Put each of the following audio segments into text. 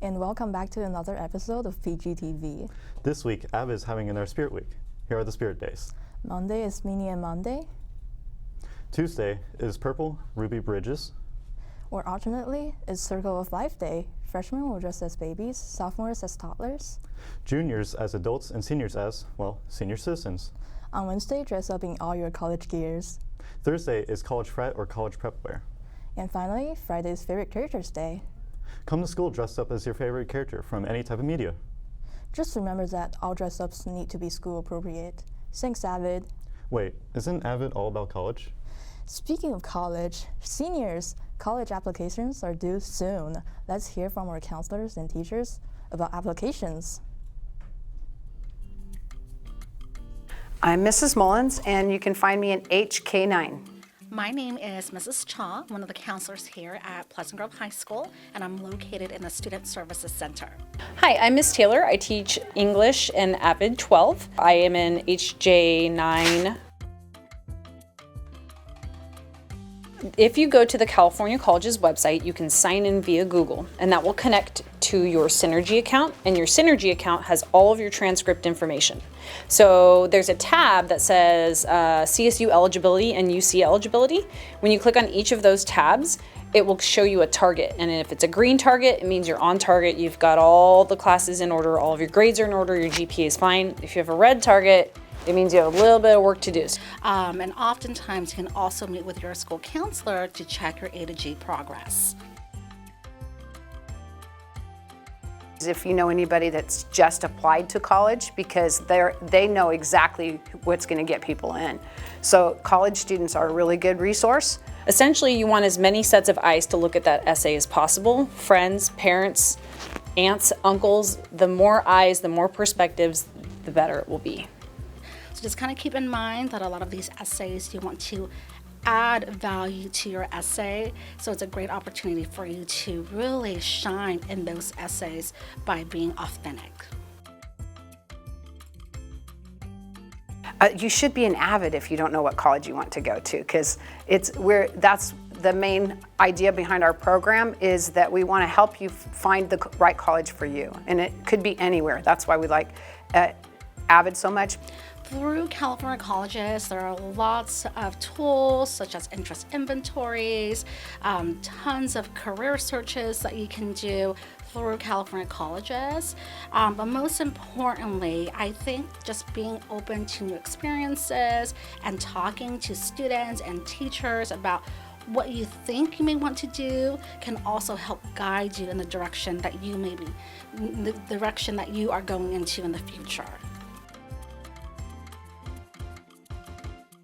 And welcome back to another episode of PGTV. This week, AV is having their Spirit Week. Here are the Spirit Days. Monday is Mini and Monday. Tuesday is Purple Ruby Bridges. Or alternately, is Circle of Life Day. Freshmen will dress as babies, sophomores as toddlers. Juniors as adults and seniors as, well, senior citizens. On Wednesday, dress up in all your college gears. Thursday is College Frat or College Prep Wear. And finally, Friday is Favorite Characters Day. Come to school dressed up as your favorite character from any type of media. Just remember that all dress-ups need to be school appropriate. Thanks, Avid. Wait, isn't Avid all about college? Speaking of college, seniors, college applications are due soon. Let's hear from our counselors and teachers about applications. I'm Mrs. Mullins, and you can find me in HK9. My name is Mrs. Cha, one of the counselors here at Pleasant Grove High School, and I'm located in the Student Services Center. Hi, I'm Miss Taylor. I teach English in Avid 12. I am in HJ9. If you go to the California College's website, you can sign in via Google, and that will connect to your Synergy account, and your Synergy account has all of your transcript information. So there's a tab that says CSU eligibility and UC eligibility. When you click on each of those tabs, it will show you a target, and if it's a green target, it means you're on target, you've got all the classes in order, all of your grades are in order, your GPA is fine. If you have a red target, it means you have a little bit of work to do. And oftentimes you can also meet with your school counselor to check your A to G progress. If you know anybody that's just applied to college, because they know exactly what's going to get people in. So college students are a really good resource. Essentially, you want as many sets of eyes to look at that essay as possible. Friends, parents, aunts, uncles, the more eyes, the more perspectives, the better it will be. So just kind of keep in mind that a lot of these essays you want to add value to your essay. So it's a great opportunity for you to really shine in those essays by being authentic. You should be an Avid if you don't know what college you want to go to, because that's the main idea behind our program, is that we want to help you find the right college for you, and it could be anywhere. That's why we like Avid so much. Through California colleges, there are lots of tools such as interest inventories, tons of career searches that you can do through California colleges. But most importantly, I think just being open to new experiences and talking to students and teachers about what you think you may want to do can also help guide you in the direction that you are going into in the future.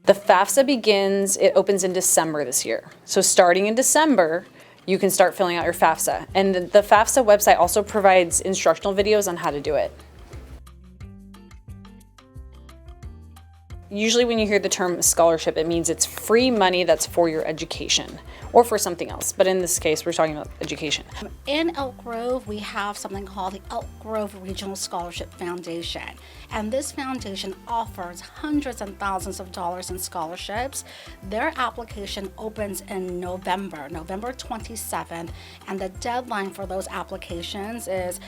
The FAFSA opens in December this year. So starting in December, you can start filling out your FAFSA. And the FAFSA website also provides instructional videos on how to do it. Usually when you hear the term scholarship, it means it's free money that's for your education or for something else. But in this case, we're talking about education. In Elk Grove, we have something called the Elk Grove Regional Scholarship Foundation. And this foundation offers hundreds and thousands of dollars in scholarships. Their application opens in November 27th, and the deadline for those applications is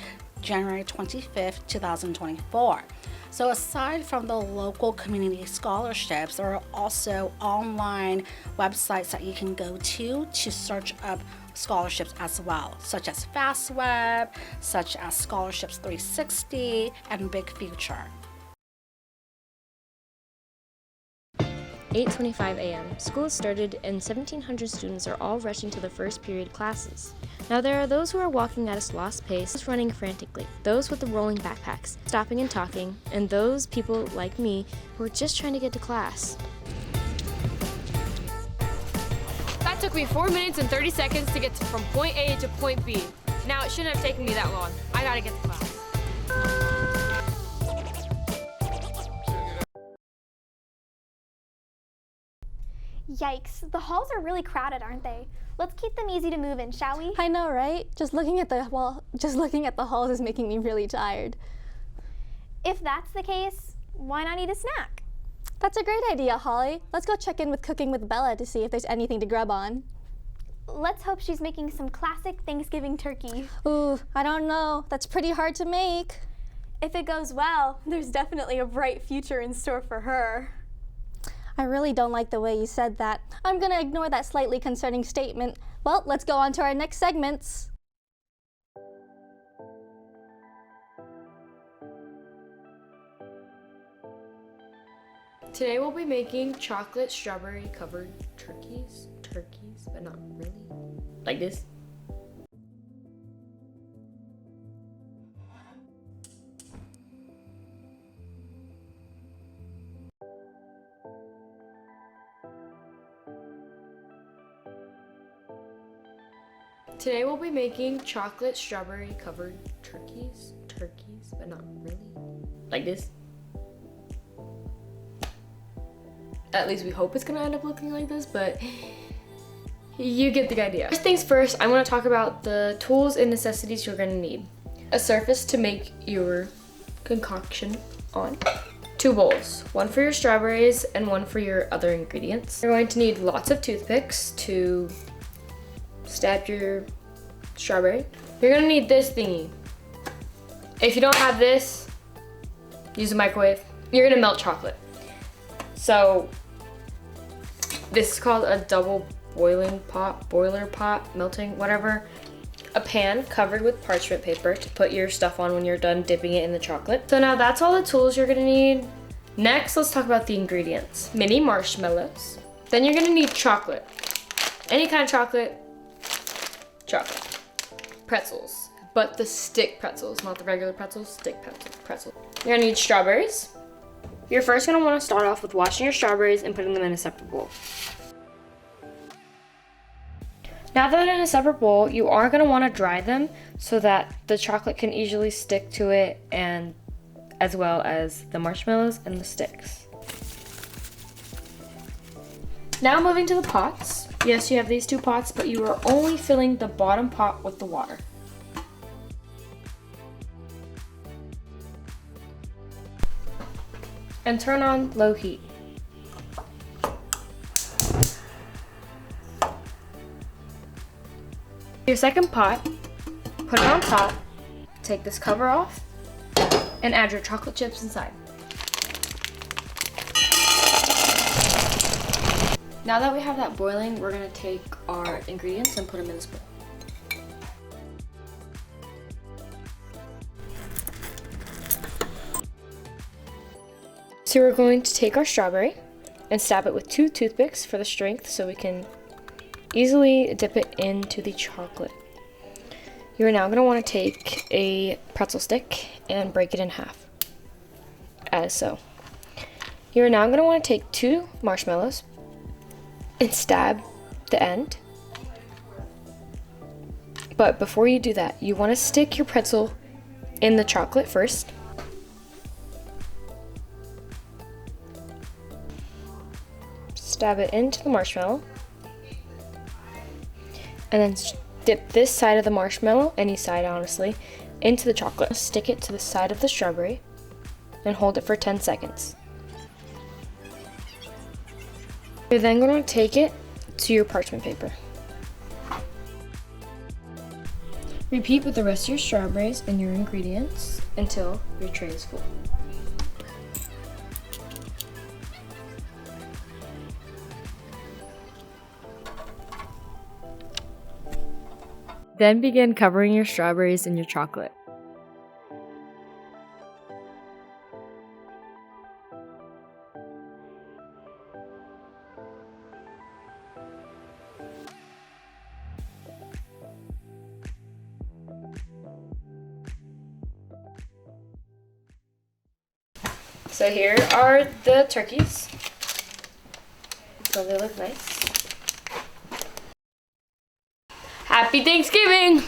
January 25th, 2024. So aside from the local community scholarships, there are also online websites that you can go to search up scholarships as well, such as FastWeb, such as Scholarships 360, and Big Future. 8:25 a.m. School started and 1,700 students are all rushing to the first period classes. Now there are those who are walking at a slow pace, running frantically, those with the rolling backpacks, stopping and talking, and those people like me who are just trying to get to class. That took me 4 minutes and 30 seconds to get from point A to point B. Now it shouldn't have taken me that long. I gotta get to class. Yikes, the halls are really crowded, aren't they? Let's keep them easy to move in, shall we? I know, right? Just looking at the halls is making me really tired. If that's the case, why not eat a snack? That's a great idea, Holly. Let's go check in with Cooking with Bella to see if there's anything to grub on. Let's hope she's making some classic Thanksgiving turkey. Ooh, I don't know. That's pretty hard to make. If it goes well, there's definitely a bright future in store for her. I really don't like the way you said that. I'm gonna ignore that slightly concerning statement. Well, let's go on to our next segments. Today we'll be making chocolate strawberry covered turkeys, but not really. Like this. Today we'll be making chocolate strawberry covered turkeys, but not really. Like this. At least we hope it's gonna end up looking like this, but you get the idea. First things first, I want to talk about the tools and necessities you're gonna need. A surface to make your concoction on. 2 bowls, one for your strawberries and one for your other ingredients. You're going to need lots of toothpicks to stab your strawberry. You're gonna need this thingy. If you don't have this, use a microwave. You're gonna melt chocolate. So this is called a double boiler pot, melting, whatever. A pan covered with parchment paper to put your stuff on when you're done dipping it in the chocolate. So now that's all the tools you're gonna need. Next, let's talk about the ingredients. Mini marshmallows. Then you're gonna need chocolate. Any kind of chocolate. Pretzels, but the stick pretzels, not the regular pretzels, stick pretzels. You're gonna need strawberries. You're first gonna wanna start off with washing your strawberries and putting them in a separate bowl. Now that in a separate bowl, you are gonna wanna dry them so that the chocolate can easily stick to it, and as well as the marshmallows and the sticks. Now moving to the pots. Yes, you have these 2 pots, but you are only filling the bottom pot with the water. And turn on low heat. Your second pot, put it on top, take this cover off, and add your chocolate chips inside. Now that we have that boiling, we're gonna take our ingredients and put them in this bowl. So we're going to take our strawberry and stab it with 2 toothpicks for the strength so we can easily dip it into the chocolate. You are now going to want to take a pretzel stick and break it in half, as so. You are now going to want to take 2 marshmallows and stab the end. But before you do that, you want to stick your pretzel in the chocolate first. Stab it into the marshmallow. And then dip this side of the marshmallow, any side honestly, into the chocolate. Stick it to the side of the strawberry and hold it for 10 seconds. You're then going to take it to your parchment paper. Repeat with the rest of your strawberries and your ingredients until your tray is full. Then begin covering your strawberries in your chocolate. So here are the turkeys. So they look nice. Happy Thanksgiving!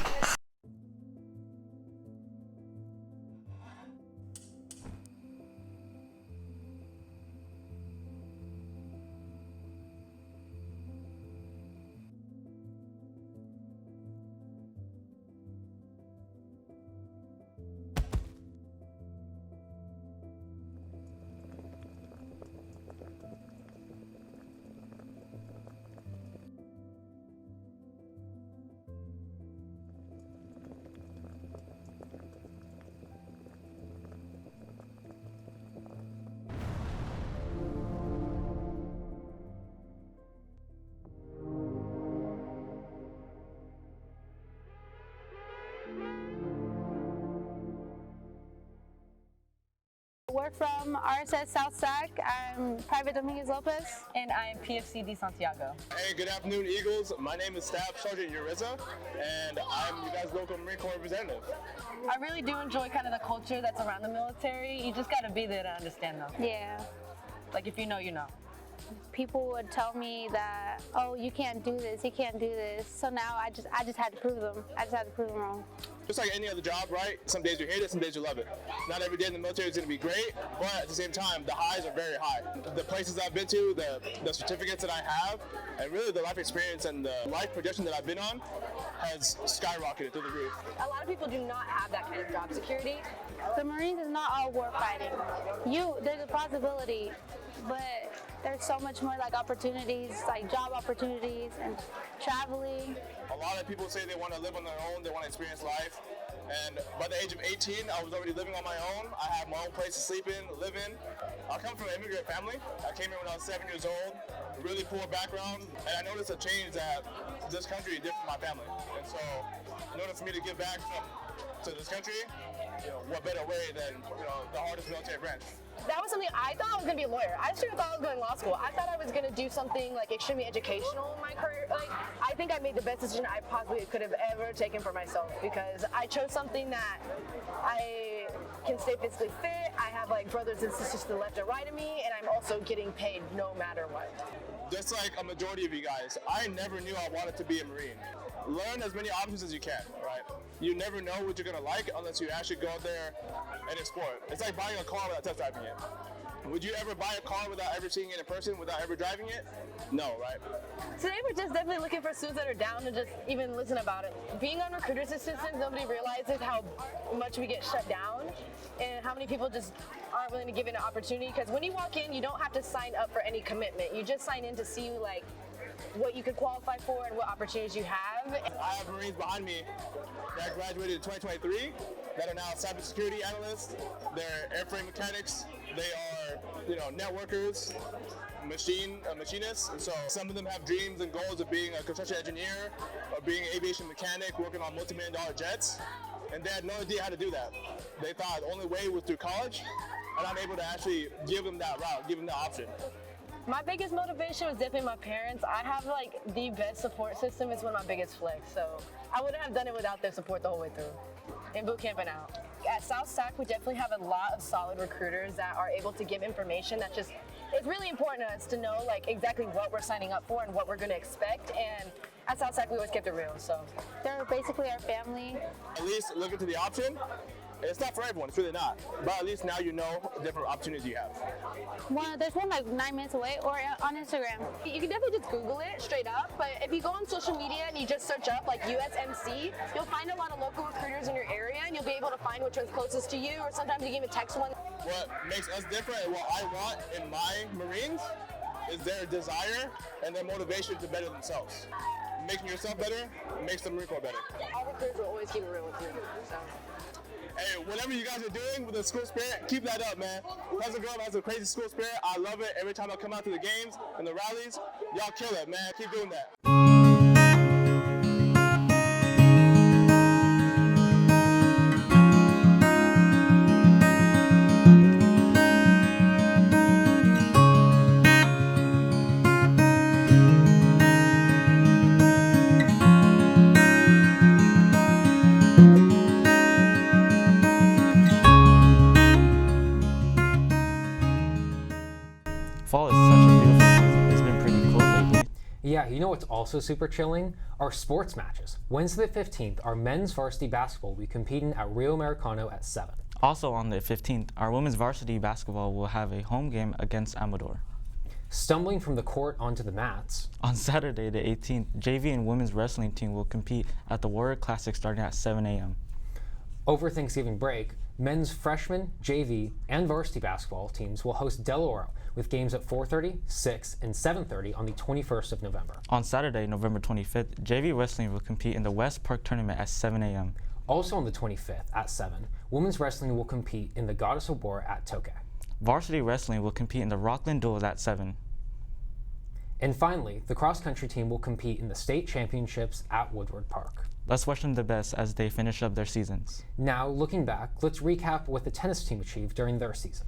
we're from RSS South Sac. I'm Private Dominguez Lopez. And I am PFC de Santiago. Hey, good afternoon, Eagles. My name is Staff Sergeant Uriza, and I'm you guys' local Marine Corps representative. I really do enjoy kind of the culture that's around the military. You just got to be there to understand them. Yeah. Like if you know, you know. People would tell me that, oh, you can't do this, you can't do this. So now I just had to prove them. I just had to prove them wrong. Just like any other job, right? Some days you hate it, some days you love it. Not every day in the military is going to be great, but at the same time, the highs are very high. The places I've been to, the certificates that I have, and really the life experience and the life projection that I've been on has skyrocketed through the roof. A lot of people do not have that kind of job security. The Marines is not all war fighting. There's a possibility, but there's so much more like opportunities, like job opportunities and traveling. A lot of people say they want to live on their own, they want to experience life. And by the age of 18, I was already living on my own. I have my own place to sleep in, live in. I come from an immigrant family. I came here when I was 7 years old, really poor background. And I noticed a change that this country did for my family. And so in order for me to give back to this country, what better way than the hardest military branch. That was something I thought I was going to be a lawyer. I straight thought I was going to law school. I thought I was going to do something like extremely educational in my career. Like, I think I made the best decision I possibly could have ever taken for myself because I chose something that I can stay physically fit. I have like brothers and sisters to the left and right of me, and I'm also getting paid no matter what. Just like a majority of you guys, I never knew I wanted to be a Marine. Learn as many options as you can, right? You never know what you're gonna like unless you actually go out there and explore it. It's like buying a car without test driving it. Would you ever buy a car without ever seeing it in person, without ever driving it? No, right? Today we're just definitely looking for students that are down to just even listen about it. Being on recruiter's assistance, nobody realizes how much we get shut down and how many people just aren't willing to give it an opportunity. Because when you walk in, you don't have to sign up for any commitment. You just sign in to see like what you could qualify for and what opportunities you have. I have Marines behind me that graduated in 2023 that are now cybersecurity analysts. They're airframe mechanics. They are, networkers, machinists. And so some of them have dreams and goals of being a construction engineer or being an aviation mechanic, working on multi-million-dollar jets. And they had no idea how to do that. They thought the only way was through college, and I'm able to actually give them that route, give them that option. My biggest motivation was definitely my parents. I have like the best support system. It's one of my biggest flex. So I wouldn't have done it without their support the whole way through, in boot camp and out. At South Sac, we definitely have a lot of solid recruiters that are able to give information that just, it's really important to us to know like exactly what we're signing up for and what we're gonna expect. And at South Sac, we always kept it real, so. They're basically our family. At least look into the option. It's not for everyone, it's really not. But at least now you know different opportunities you have. There's one like 9 minutes away or on Instagram. You can definitely just Google it straight up, but if you go on social media and you just search up like USMC, you'll find a lot of local recruiters in your area and you'll be able to find which one's closest to you, or sometimes you can even text one. What makes us different and what I want in my Marines is their desire and their motivation to better themselves. Making yourself better makes the Marine Corps better. All recruiters will always keep it real with you, so. Hey, whatever you guys are doing with the school spirit, keep that up, man. Pleasant Grove has a crazy school spirit. I love it. Every time I come out to the games and the rallies, y'all kill it, man. Keep doing that. Fall is such a beautiful season. It's been pretty cold lately. Yeah, you know what's also super chilling? Our sports matches. Wednesday the 15th, our men's varsity basketball will be competing at Rio Americano at 7. Also on the 15th, our women's varsity basketball will have a home game against Amador. Stumbling from the court onto the mats. On Saturday the 18th, JV and women's wrestling team will compete at the Warrior Classic starting at 7 a.m. Over Thanksgiving break, men's freshman, JV, and varsity basketball teams will host Del Oro with games at 4:30, 6, and 7:30 on the 21st of November. On Saturday, November 25th, JV wrestling will compete in the West Park Tournament at 7 a.m. Also on the 25th at 7, women's wrestling will compete in the Goddess of War at Tokay. Varsity wrestling will compete in the Rockland Duels at 7. And finally, the cross-country team will compete in the state championships at Woodward Park. Let's wish them the best as they finish up their seasons. Now, looking back, let's recap what the tennis team achieved during their season.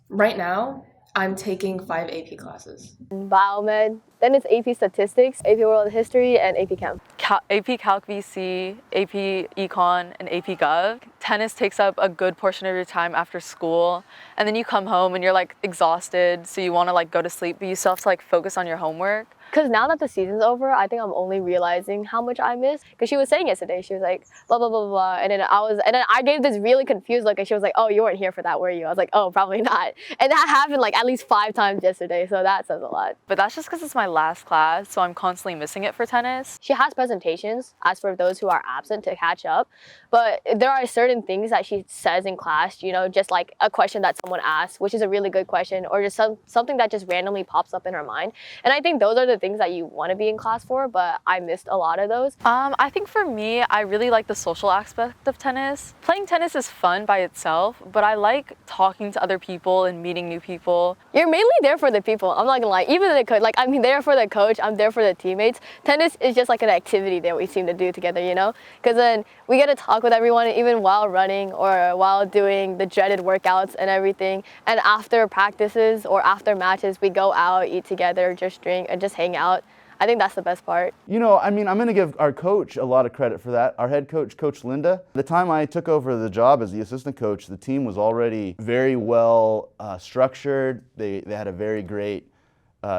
Right now, I'm taking 5 AP classes. Biomed, then it's AP Statistics, AP World History, and AP Chem. AP Calc VC, AP Econ, and AP Gov. Tennis takes up a good portion of your time after school, and then you come home and you're like exhausted, so you want to like go to sleep, but you still have to like focus on your homework. Because now that the season's over, I think I'm only realizing how much I miss. Because she was saying yesterday, she was like, blah, blah, blah, blah. And then I gave this really confused look, and she was like, oh, you weren't here for that, were you? I was like, oh, probably not. And that happened like at least 5 times yesterday, so that says a lot. But that's just because it's my last class, so I'm constantly missing it for tennis. She has presentations, as for those who are absent, to catch up. But there are certain things that she says in class, you know, just like a question that someone asks, which is a really good question, or just something that just randomly pops up in her mind. And I think those are the things that you want to be in class for, but I missed a lot of those. I think for me, I really like the social aspect of tennis. Playing tennis is fun by itself, but I like talking to other people and meeting new people. You're mainly there for the people. I'm not gonna lie. Even the coach, like I'm there for the coach, I'm there for the teammates. Tennis is just like an activity that we seem to do together, you know? Because then we get to talk with everyone, even while running or while doing the dreaded workouts and everything. And after practices or after matches, we go out, eat together, just drink, and just hang out. I think that's the best part. You know, I mean, I'm going to give our coach a lot of credit for that. Our head coach, Coach Linda. The time I took over the job as the assistant coach, the team was already very well structured. They had a very great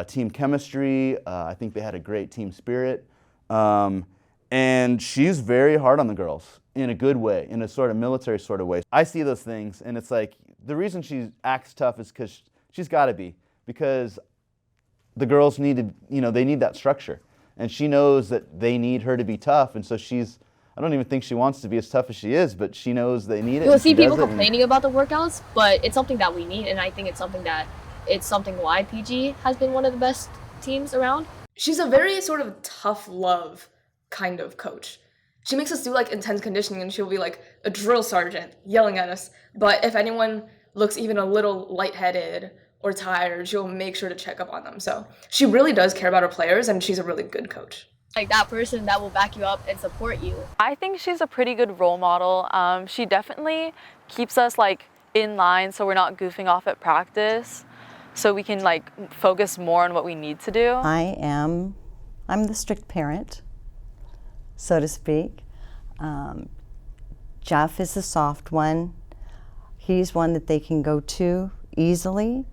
team chemistry. I think they had a great team spirit. And she's very hard on the girls in a good way, in a sort of military sort of way. I see those things, and it's like, the reason she acts tough is because she's got to be, because the girls needed, you know, they need that structure. And she knows that they need her to be tough, and so I don't even think she wants to be as tough as she is, but she knows they need it. You'll see people complaining about the workouts, but it's something that we need, and I think it's something why PG has been one of the best teams around. She's a very sort of tough love kind of coach. She makes us do like intense conditioning, and she'll be like a drill sergeant yelling at us. But if anyone looks even a little lightheaded or tired, she'll make sure to check up on them. So she really does care about her players, and she's a really good coach. Like that person that will back you up and support you. I think she's a pretty good role model. She definitely keeps us like in line, so we're not goofing off at practice, so we can like focus more on what we need to do. I'm the strict parent, so to speak. Jeff is the soft one. He's one that they can go to easily.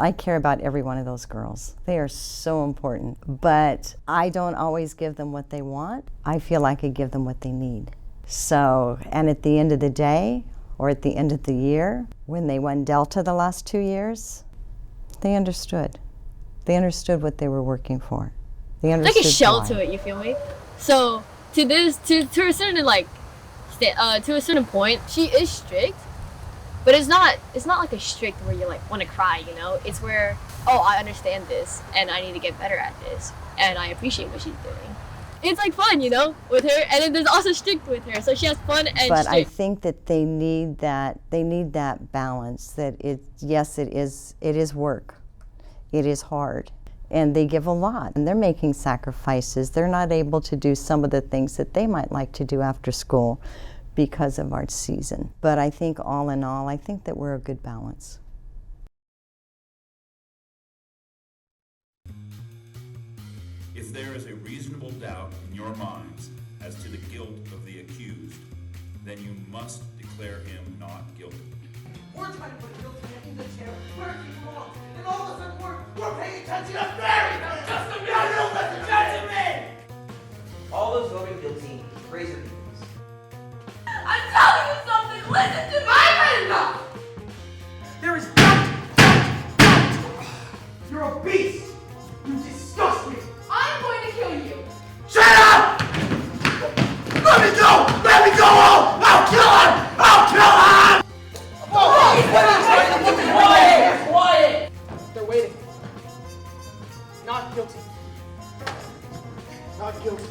I care about every one of those girls. They are so important, but I don't always give them what they want. I feel like I give them what they need. So, and at the end of the day, or at the end of the year, when they won Delta the last 2 years, they understood. They understood what they were working for. They understood like a shell why. to it, you feel me? So to a certain to a certain point, she is strict, but it's not like a strict where you like want to cry, you know? It's where, oh, I understand this and I need to get better at this and I appreciate what she's doing. It's like fun, you know, with her, and then there's also strict with her, so she has fun and but strict. I think that they need that balance, that it is work. It is hard. And they give a lot, and they're making sacrifices. They're not able to do some of the things that they might like to do after school because of our season. But I think all in all, I think that we're a good balance. If there is a reasonable doubt in your minds as to the guilt of the accused, then you must declare him not guilty. We're trying to put guilty in the chair where he belongs, and all of a sudden we're paying attention to Mary! Just a minute! You listen to me! All those voting guilty, raise your hands. I'm telling you something! Listen to me! I've had enough! There is doubt! You're a beast! You disgust me! I'm going to kill you! Shut up! Let me go! Let me go home! I'll kill him! I'll kill him! Quiet! Quiet! They're waiting. Not guilty. Not guilty.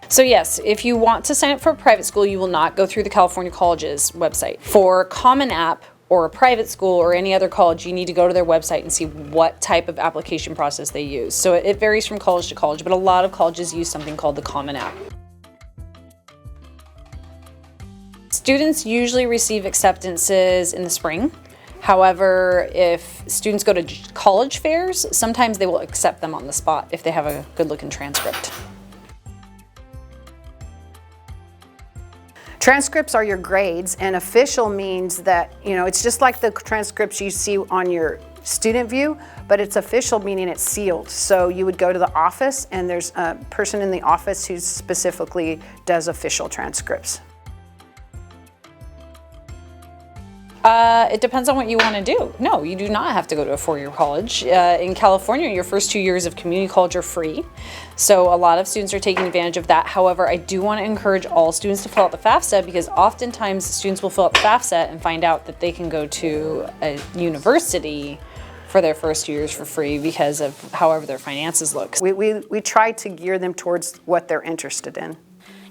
So yes, if you want to sign up for a private school, you will not go through the California College's website. For Common App or a private school or any other college, you need to go to their website and see what type of application process they use. So it varies from college to college, but a lot of colleges use something called the Common App. Students usually receive acceptances in the spring. However, if students go to college fairs, sometimes they will accept them on the spot if they have a good-looking transcript. Transcripts are your grades, and official means that, it's just like the transcripts you see on your student view, but it's official meaning it's sealed. So you would go to the office, and there's a person in the office who specifically does official transcripts. It depends on what you want to do. No, you do not have to go to a four-year college. In California, your first 2 years of community college are free. So a lot of students are taking advantage of that. However, I do want to encourage all students to fill out the FAFSA, because oftentimes students will fill out the FAFSA and find out that they can go to a university for their first 2 years for free because of however their finances look. We try to gear them towards what they're interested in.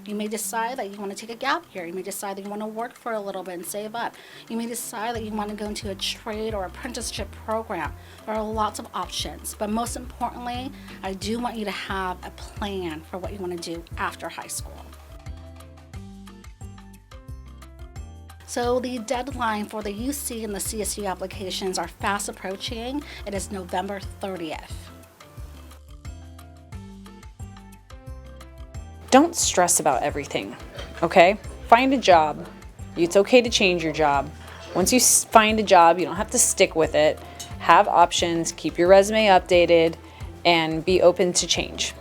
You may decide that you want to take a gap year. You may decide that you want to work for a little bit and save up. You may decide that you want to go into a trade or apprenticeship program. There are lots of options, but most importantly, I do want you to have a plan for what you want to do after high school. So the deadline for the UC and the CSU applications are fast approaching. It is November 30th. Don't stress about everything, okay? Find a job. It's okay to change your job. Once you find a job, you don't have to stick with it. Have options, keep your resume updated, and be open to change.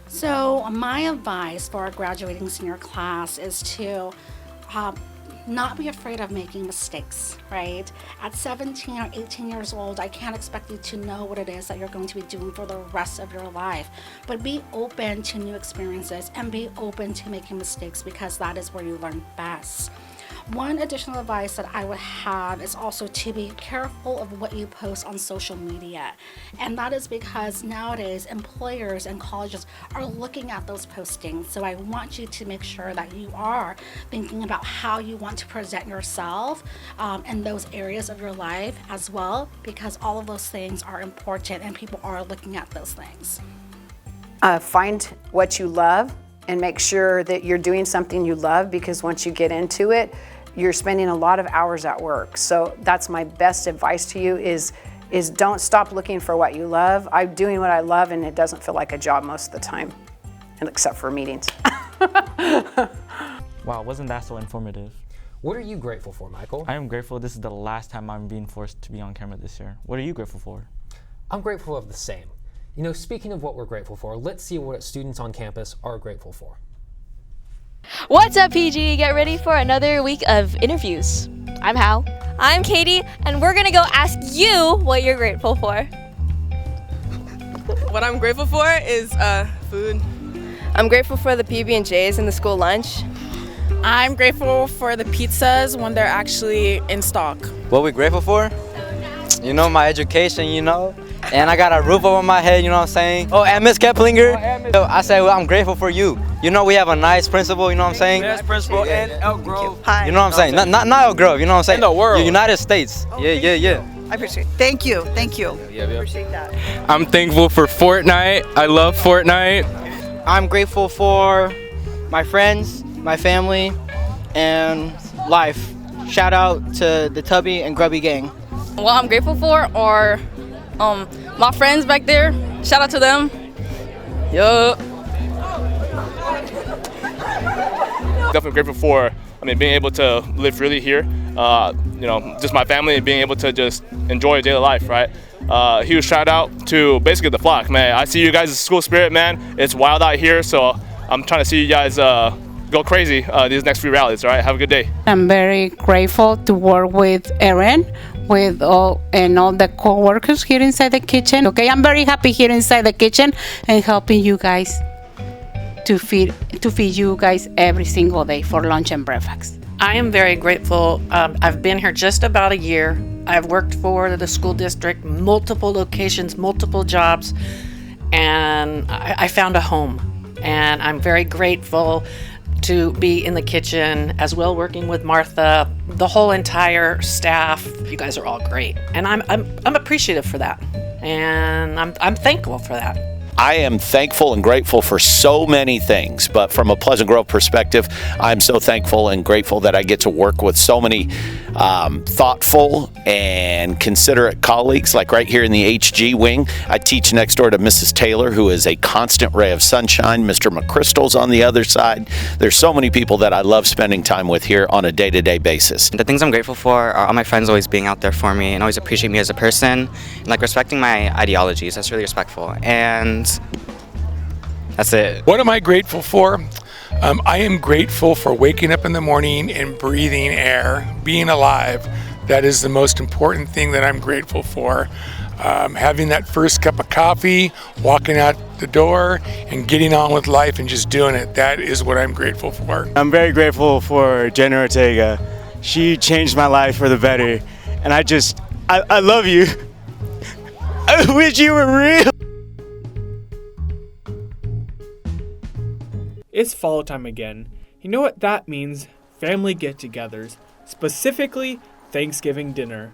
So my advice for our graduating senior class is to not be afraid of making mistakes, right? At 17 or 18 years old, I can't expect you to know what it is that you're going to be doing for the rest of your life. But be open to new experiences and be open to making mistakes, because that is where you learn best. One additional advice that I would have is also to be careful of what you post on social media. And that is because nowadays employers and colleges are looking at those postings. So I want you to make sure that you are thinking about how you want to present yourself in those areas of your life as well, because all of those things are important and people are looking at those things. Find what you love and make sure that you're doing something you love, because once you get into it, you're spending a lot of hours at work. So that's my best advice to you is don't stop looking for what you love. I'm doing what I love, and it doesn't feel like a job most of the time, except for meetings. Wow, wasn't that so informative? What are you grateful for, Michael? I am grateful this is the last time I'm being forced to be on camera this year. What are you grateful for? I'm grateful of the same. You know, speaking of what we're grateful for, let's see what students on campus are grateful for. What's up, PG? Get ready for another week of interviews. I'm Hal. I'm Katie, and we're gonna go ask you what you're grateful for. What I'm grateful for is food. I'm grateful for the PB&Js and the school lunch. I'm grateful for the pizzas when they're actually in stock. What we grateful for? You know, my education, and I got a roof over my head, you know what I'm saying? Oh, and Miss Keplinger, I say, well, I'm grateful for you. You know, we have a nice principal, you know what I'm saying? Best principal in Elk Grove. You know what I'm saying? Not Elk Grove, you know what I'm saying? In the world. United States. Yeah. I appreciate it. Thank you. Yeah. Appreciate that. I'm thankful for Fortnite. I love Fortnite. I'm grateful for my friends, my family, and life. Shout out to the Tubby and Grubby gang. What I'm grateful for are my friends back there. Shout out to them. Yup. Definitely grateful for, being able to live freely here. Just my family and being able to just enjoy daily life, right? Huge shout out to basically the flock, man. I see you guys' school spirit, man. It's wild out here, so I'm trying to see you guys go crazy these next few rallies, all right? Have a good day. I'm very grateful to work with Erin, with all the co-workers here inside the kitchen. Okay, I'm very happy here inside the kitchen and helping you guys to feed you guys every single day for lunch and breakfast. I am very grateful. I've been here just about a year. I've worked for the school district, multiple locations, multiple jobs, and I found a home. And I'm very grateful to be in the kitchen, as well working with Martha, the whole entire staff. You guys are all great, and I'm appreciative for that, and I'm thankful for that. I am thankful and grateful for so many things, but from a Pleasant Grove perspective, I'm so thankful and grateful that I get to work with so many thoughtful and considerate colleagues, like right here in the HG wing. I teach next door to Mrs. Taylor, who is a constant ray of sunshine. Mr. McChrystal's on the other side. There's so many people that I love spending time with here on a day-to-day basis. The things I'm grateful for are all my friends always being out there for me and always appreciate me as a person, and like respecting my ideologies. That's really respectful. And that's it. What am I grateful for? I am grateful for waking up in the morning and breathing air, being alive. That is the most important thing that I'm grateful for. Having that first cup of coffee, walking out the door, and getting on with life and just doing it. That is what I'm grateful for. I'm very grateful for Jenna Ortega. She changed my life for the better. And I love you. I wish you were real. It's fall time again. You know what that means? Family get-togethers, specifically Thanksgiving dinner.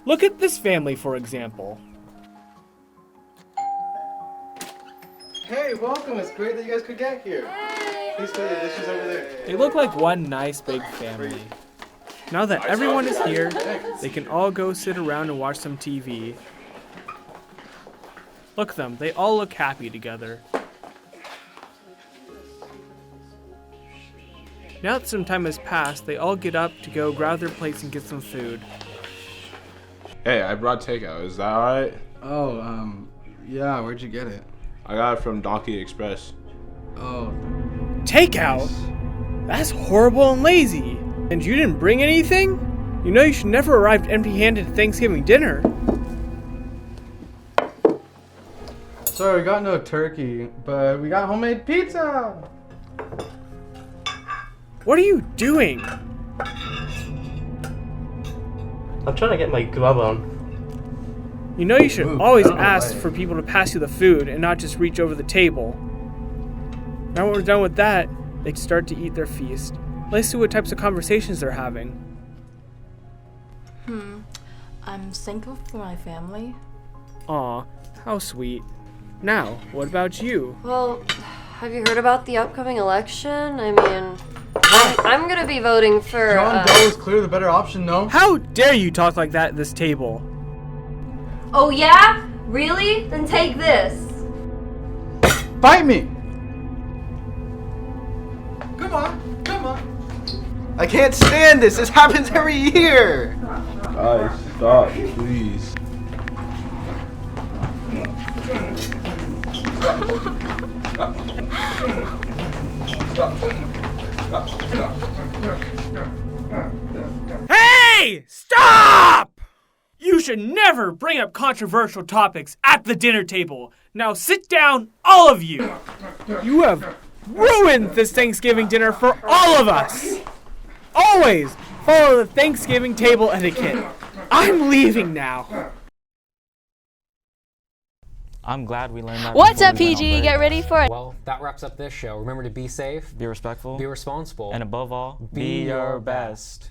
Look at this family, for example. Hey, welcome. It's great that you guys could get here. Please put your dishes over there. They look like one nice big family. Now that everyone is here, they can all go sit around and watch some TV. Look at them, they all look happy together. Now that some time has passed, they all get up to go grab their plates and get some food. Hey, I brought takeout. Is that alright? Oh, yeah, where'd you get it? I got it from Donkey Express. Oh. Takeout? That's horrible and lazy. And you didn't bring anything? You know you should never arrive empty-handed at Thanksgiving dinner. Sorry, we got no turkey, but we got homemade pizza! What are you doing? I'm trying to get my glove on. You know you should always ask for people to pass you the food and not just reach over the table. Now when we're done with that, they can start to eat their feast. Let's see what types of conversations they're having. I'm thankful for my family. Aw, how sweet. Now, what about you? Well, have you heard about the upcoming election? I mean, I'm gonna be voting for. John Doe is clearly the better option, no? How dare you talk like that at this table? Oh yeah? Really? Then take this. Bite me! Come on, come on. I can't stand this. This happens every year. Guys, stop, please. Hey! Stop! You should never bring up controversial topics at the dinner table. Now sit down, all of you. You have ruined this Thanksgiving dinner for all of us. Always follow the Thanksgiving table etiquette. I'm leaving now. I'm glad we learned that. What's up, PG? Get ready for it. Well, that wraps up this show. Remember to be safe, Be respectful, be responsible, and above all, be your best.